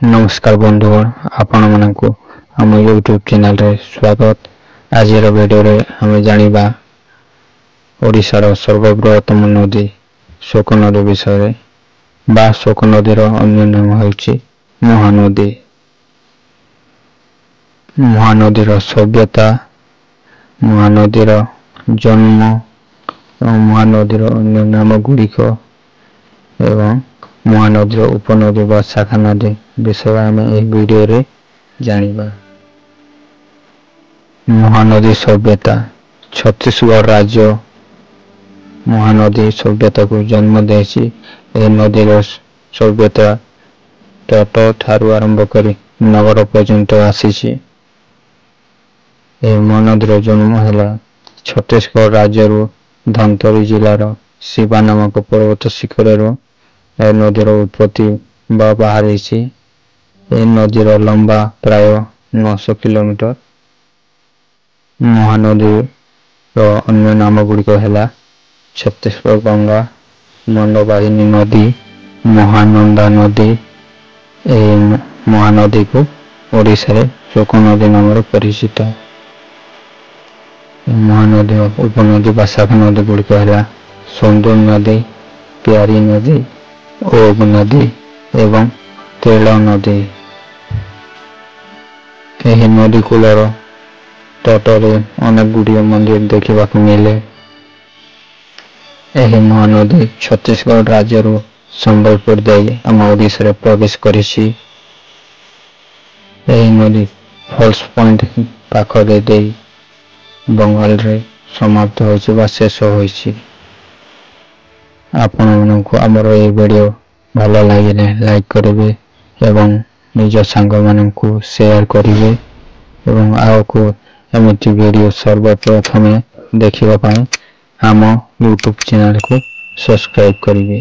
नमस्कार बंधुगण आपण मानकु आम यूट्यूब चैनल रे स्वागत। आज वीडियो रे हमें जानिबा ओडिशार सर्वबृहत्तम नदी शोक नदी विषय रे बा शोक नदीर अन्य नाम होउची महानदी। महानदीर सभ्यता, महानदीर जन्म, महानदीर अन्य नाम गुड़िक एवं महानदीर उपनदी व शाखा नदी विषय आम वीडियो रे जानिबा। महानदी सभ्यता छत्तीसगढ़ राज्य महानदी सभ्यता को जन्म देसी। नदीर सभ्यता तट ठारू आरंभ करी नगर पर्यंत आसी। महानदीर जन्म है छत्तीसगढ़ राज्य धमतरी जिलार शिवा नामक पर्वत शिखर नदीर उत्पत्ति बाहरी। नदीर लंबा प्राय 900 किलोमीटर। महानदी अन्य नाम गुड़िक है छत्तीसगढ़ गंगा, मंदवाहिनी नदी, महानंदा नदी। महानदी को ओडिशा शोक नदी नाम परिचित। महानदी उपनदी व शाखा नदी गुड़िक है सोंदूर नदी, प्यारी नदी, ओग नदी एवं तेल नदी। यह नदी कूलर तटरे अनेक गुड़िया मंदिर देखा मिले। यह महानदी छत्तीसगढ़ राज्य संबलपुर दे आम ओडिशा प्रवेश करिछि। यह नदी फॉल्स पॉइंट पाखरे दे बंगाल रे समाप्त होइछि बा शेष होइछि। आपण मानकु हमर ए वीडियो भलो लागिले लाइक करिवे एवं निज सांग मानकु शेयर करिवे एवं आको एमिति वीडियो सर्वप्रथमे देखिबा पई हम यूट्यूब चैनल को सब्सक्राइब करिवे।